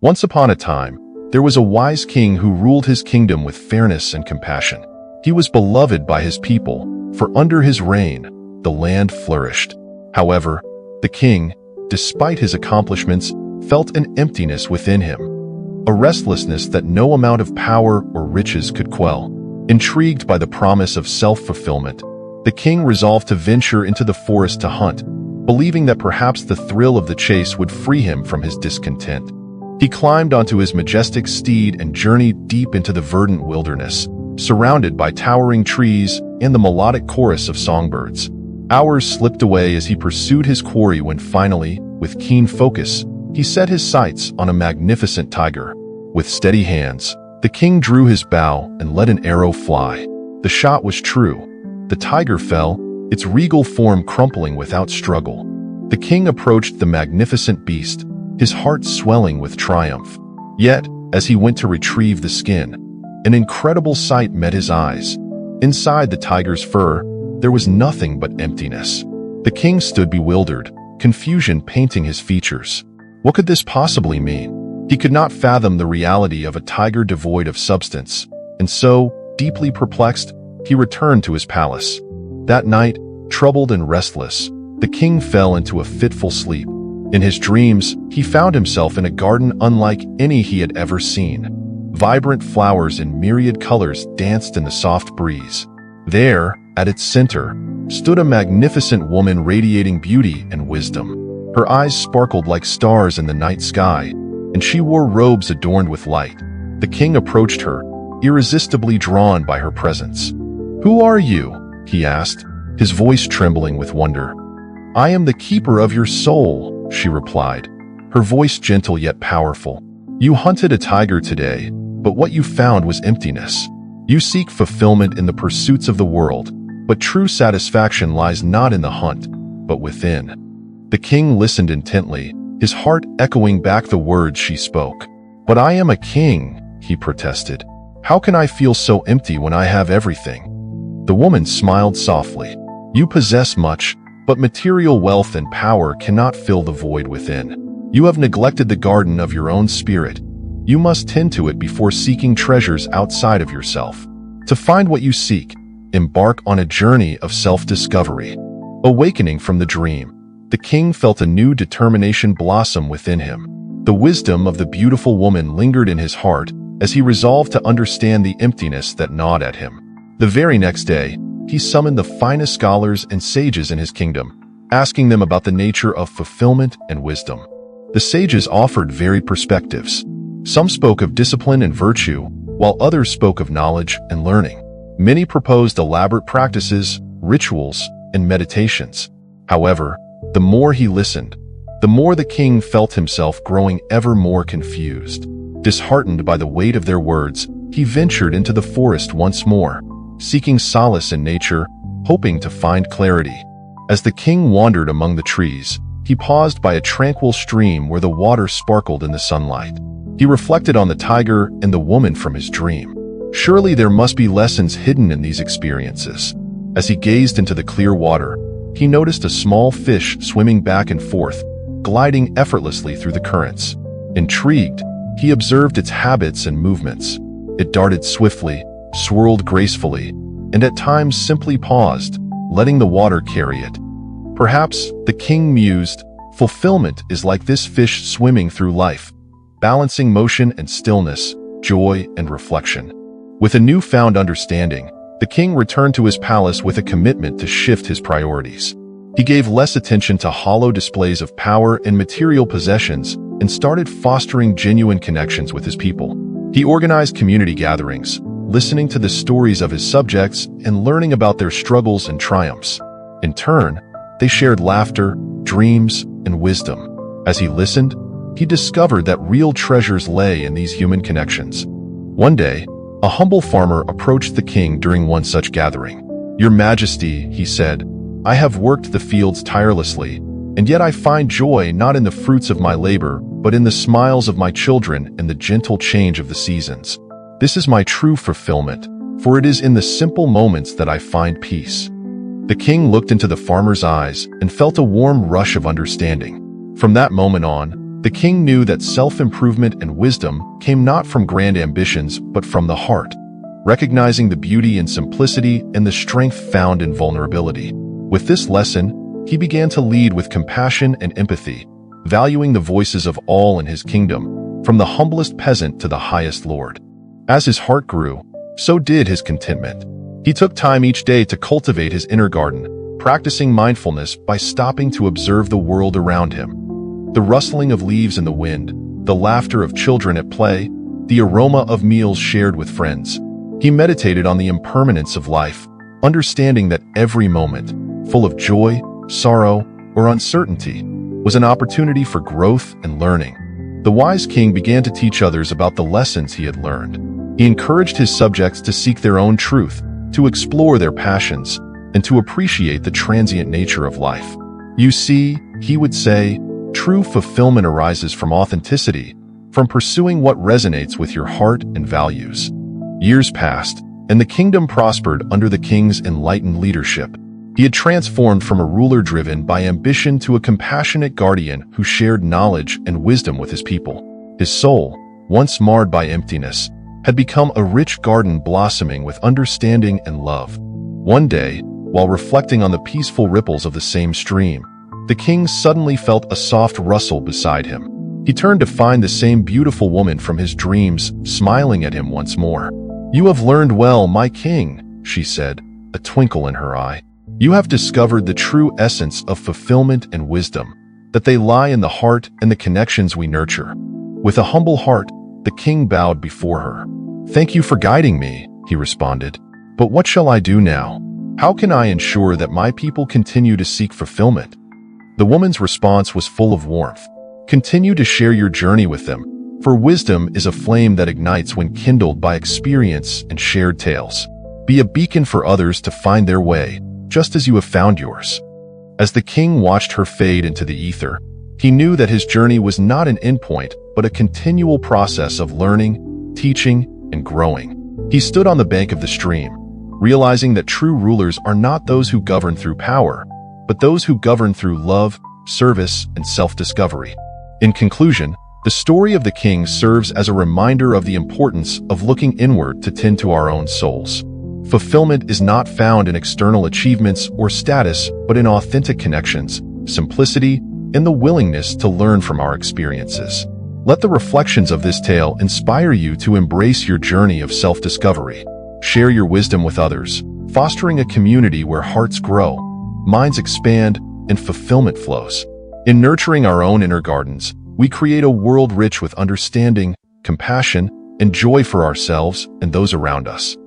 Once upon a time, there was a wise king who ruled his kingdom with fairness and compassion. He was beloved by his people, for under his reign, the land flourished. However, the king, despite his accomplishments, felt an emptiness within him, a restlessness that no amount of power or riches could quell. Intrigued by the promise of self-fulfillment, the king resolved to venture into the forest to hunt, believing that perhaps the thrill of the chase would free him from his discontent. He climbed onto his majestic steed and journeyed deep into the verdant wilderness, surrounded by towering trees and the melodic chorus of songbirds. Hours slipped away as he pursued his quarry when finally, with keen focus, he set his sights on a magnificent tiger. With steady hands, the king drew his bow and let an arrow fly. The shot was true. The tiger fell, its regal form crumpling without struggle. The king approached the magnificent beast, his heart swelling with triumph. Yet, as he went to retrieve the skin, an incredible sight met his eyes. Inside the tiger's fur, there was nothing but emptiness. The king stood bewildered, confusion painting his features. What could this possibly mean? He could not fathom the reality of a tiger devoid of substance, and so, deeply perplexed, he returned to his palace. That night, troubled and restless, the king fell into a fitful sleep. In his dreams, he found himself in a garden unlike any he had ever seen. Vibrant flowers in myriad colors danced in the soft breeze. There, at its center, stood a magnificent woman radiating beauty and wisdom. Her eyes sparkled like stars in the night sky, and she wore robes adorned with light. The king approached her, irresistibly drawn by her presence. "Who are you?" he asked, his voice trembling with wonder. "I am the keeper of your soul," she replied, her voice gentle yet powerful. "You hunted a tiger today, but what you found was emptiness. You seek fulfillment in the pursuits of the world, but true satisfaction lies not in the hunt, but within." The king listened intently, his heart echoing back the words she spoke. "But I am a king," he protested. "How can I feel so empty when I have everything?" The woman smiled softly. "You possess much, but material wealth and power cannot fill the void within. You have neglected the garden of your own spirit. You must tend to it before seeking treasures outside of yourself. To find what you seek, embark on a journey of self-discovery." Awakening from the dream, the king felt a new determination blossom within him. The wisdom of the beautiful woman lingered in his heart as he resolved to understand the emptiness that gnawed at him. The very next day, he summoned the finest scholars and sages in his kingdom, asking them about the nature of fulfillment and wisdom. The sages offered varied perspectives. Some spoke of discipline and virtue, while others spoke of knowledge and learning. Many proposed elaborate practices, rituals, and meditations. However, the more he listened, the more the king felt himself growing ever more confused. Disheartened by the weight of their words, he ventured into the forest once more, seeking solace in nature, hoping to find clarity. As the king wandered among the trees, he paused by a tranquil stream where the water sparkled in the sunlight. He reflected on the tiger and the woman from his dream. Surely there must be lessons hidden in these experiences. As he gazed into the clear water, he noticed a small fish swimming back and forth, gliding effortlessly through the currents. Intrigued, he observed its habits and movements. It darted swiftly, swirled gracefully, and at times simply paused, letting the water carry it. Perhaps, the king mused, fulfillment is like this fish swimming through life, balancing motion and stillness, joy and reflection. With a newfound understanding, the king returned to his palace with a commitment to shift his priorities. He gave less attention to hollow displays of power and material possessions and started fostering genuine connections with his people. He organized community gatherings, listening to the stories of his subjects and learning about their struggles and triumphs. In turn, they shared laughter, dreams, and wisdom. As he listened, he discovered that real treasures lay in these human connections. One day, a humble farmer approached the king during one such gathering. "Your Majesty," he said, "I have worked the fields tirelessly, and yet I find joy not in the fruits of my labor, but in the smiles of my children and the gentle change of the seasons. This is my true fulfillment, for it is in the simple moments that I find peace." The king looked into the farmer's eyes and felt a warm rush of understanding. From that moment on, The king knew that self-improvement and wisdom came not from grand ambitions but from the heart, recognizing the beauty in simplicity and the strength found in vulnerability. With this lesson, he began to lead with compassion and empathy, valuing the voices of all in his kingdom, from the humblest peasant to the highest lord. As his heart grew, so did his contentment. He took time each day to cultivate his inner garden, practicing mindfulness by stopping to observe the world around him. The rustling of leaves in the wind, the laughter of children at play, the aroma of meals shared with friends. He meditated on the impermanence of life, understanding that every moment, full of joy, sorrow, or uncertainty, was an opportunity for growth and learning. The wise king began to teach others about the lessons he had learned. He encouraged his subjects to seek their own truth, to explore their passions, and to appreciate the transient nature of life. You see, he would say, true fulfillment arises from authenticity, from pursuing what resonates with your heart and values. Years passed, and the kingdom prospered under the king's enlightened leadership. He had transformed from a ruler driven by ambition to a compassionate guardian who shared knowledge and wisdom with his people. His soul, once marred by emptiness, had become a rich garden blossoming with understanding and love. One day, while reflecting on the peaceful ripples of the same stream, the king suddenly felt a soft rustle beside him. He turned to find the same beautiful woman from his dreams smiling at him once more. "You have learned well, my king," she said, a twinkle in her eye. "You have discovered the true essence of fulfillment and wisdom, that they lie in the heart and the connections we nurture." With a humble heart, the king bowed before her. "Thank you for guiding me," he responded. "But what shall I do now? How can I ensure that my people continue to seek fulfillment?" The woman's response was full of warmth. "Continue to share your journey with them, for wisdom is a flame that ignites when kindled by experience and shared tales. Be a beacon for others to find their way, just as you have found yours." As the king watched her fade into the ether, he knew that his journey was not an endpoint, but a continual process of learning, teaching, and growing. He stood on the bank of the stream, realizing that true rulers are not those who govern through power, but those who govern through love, service, and self-discovery. In conclusion, the story of the king serves as a reminder of the importance of looking inward to tend to our own souls. Fulfillment is not found in external achievements or status, but in authentic connections, simplicity, and the willingness to learn from our experiences. Let the reflections of this tale inspire you to embrace your journey of self-discovery. Share your wisdom with others, fostering a community where hearts grow, minds expand, and fulfillment flows. In nurturing our own inner gardens, we create a world rich with understanding, compassion, and joy for ourselves and those around us.